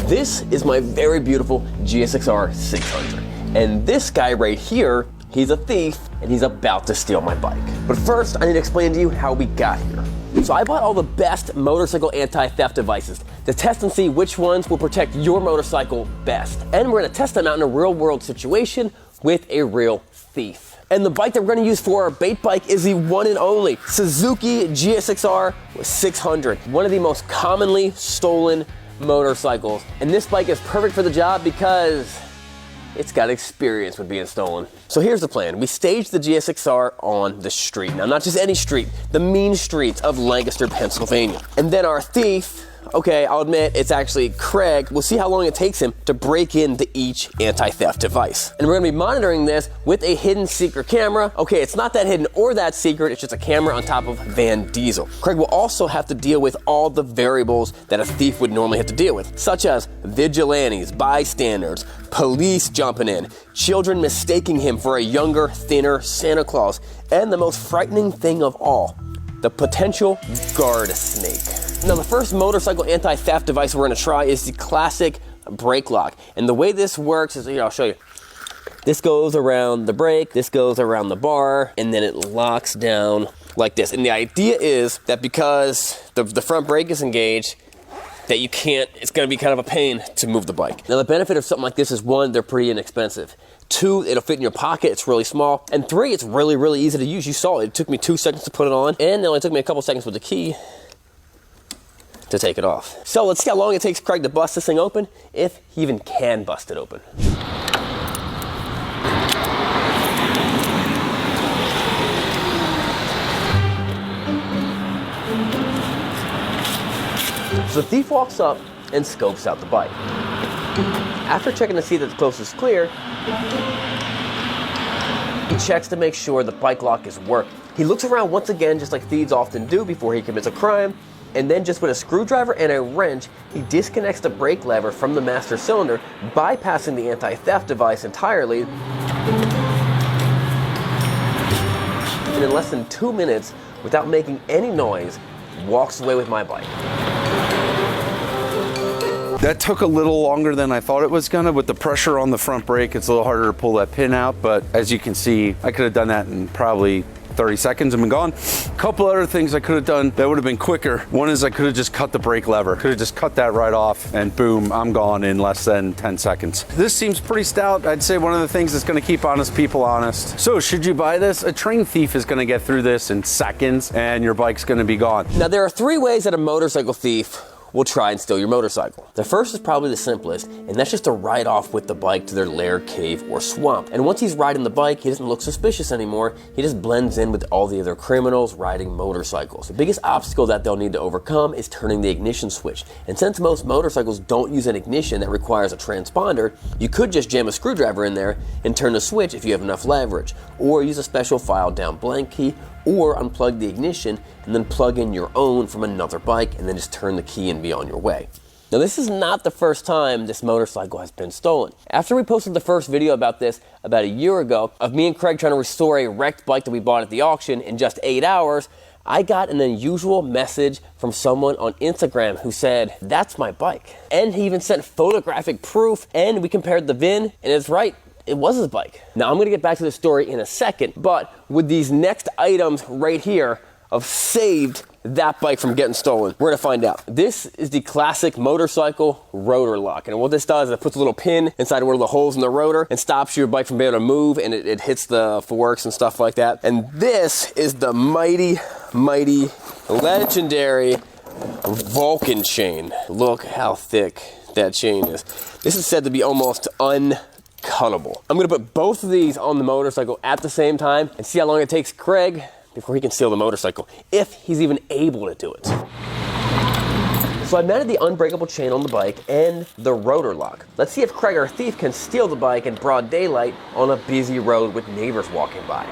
This is my very beautiful GSX-R 600. And this guy right here, he's a thief and he's about to steal my bike. But first, I need to explain to you how we got here. So I bought all the best motorcycle anti-theft devices to test and see which ones will protect your motorcycle best. And we're gonna test them out in a real world situation with a real thief. And the bike that we're gonna use for our bait bike is the one and only Suzuki GSX-R 600, one of the most commonly stolen motorcycles. And this bike is perfect for the job because it's got experience with being stolen. So here's the plan. We staged the GSX-R on the street. Now, not just any street, the mean streets of Lancaster, Pennsylvania. And then our thief, okay, I'll admit it's actually Craig. We'll see how long it takes him to break into each anti-theft device. And we're gonna be monitoring this with a hidden secret camera. Okay, it's not that hidden or that secret, it's just a camera on top of Van Diesel. Craig will also have to deal with all the variables that a thief would normally have to deal with, such as vigilantes, bystanders, police jumping in, children mistaking him for a younger, thinner Santa Claus, and the most frightening thing of all, the potential guard snake. Now, the first motorcycle anti-theft device we're gonna try is the classic brake lock. And the way this works is, I'll show you. This goes around the brake, this goes around the bar, and then it locks down like this. And the idea is that because the front brake is engaged, that you can't, it's gonna be kind of a pain to move the bike. Now, the benefit of something like this is, one, they're pretty inexpensive. Two, it'll fit in your pocket, it's really small. And three, it's really, really easy to use. You saw it took me 2 seconds to put it on, and it only took me a couple seconds with the key to take it off. So let's see how long it takes Craig to bust this thing open, if he even can bust it open. So the thief walks up and scopes out the bike. After checking to see that the coast is clear, he checks to make sure the bike lock is working. He looks around once again, just like thieves often do before he commits a crime, and then just with a screwdriver and a wrench, he disconnects the brake lever from the master cylinder, bypassing the anti-theft device entirely. And in less than 2 minutes, without making any noise, walks away with my bike. That took a little longer than I thought it was gonna. With the pressure on the front brake, it's a little harder to pull that pin out, but as you can see, I could have done that in probably 30 seconds and been gone. A couple other things I could have done that would have been quicker. One is I could have just cut the brake lever. Could have just cut that right off and boom, I'm gone in less than 10 seconds. This seems pretty stout. I'd say one of the things that's gonna keep honest people honest. So should you buy this? A trained thief is gonna get through this in seconds and your bike's gonna be gone. Now, there are 3 ways that a motorcycle thief will try and steal your motorcycle. The first is probably the simplest, and that's just to ride off with the bike to their lair, cave, or swamp. And once he's riding the bike, he doesn't look suspicious anymore. He just blends in with all the other criminals riding motorcycles. The biggest obstacle that they'll need to overcome is turning the ignition switch. And since most motorcycles don't use an ignition that requires a transponder, you could just jam a screwdriver in there and turn the switch if you have enough leverage, or use a special file down blank key, or unplug the ignition and then plug in your own from another bike and then just turn the key and be on your way. Now, this is not the first time this motorcycle has been stolen. After we posted the first video about this about a year ago, of me and Craig trying to restore a wrecked bike that we bought at the auction in just 8 hours, I got an unusual message from someone on Instagram who said, "That's my bike." And he even sent photographic proof, and we compared the VIN, and it's right. It was his bike. Now, I'm gonna get back to the story in a second, but with these next items right here, I've saved that bike from getting stolen. We're gonna find out. This is the classic motorcycle rotor lock. And what this does is it puts a little pin inside one of the holes in the rotor and stops your bike from being able to move, and it hits the forks and stuff like that. And this is the mighty, mighty, legendary Vulcan chain. Look how thick that chain is. This is said to be almost uncuttable. I'm gonna put both of these on the motorcycle at the same time and see how long it takes Craig before he can steal the motorcycle, if he's even able to do it. So I mounted the unbreakable chain on the bike and the rotor lock. Let's see if Craig, our thief, can steal the bike in broad daylight on a busy road with neighbors walking by.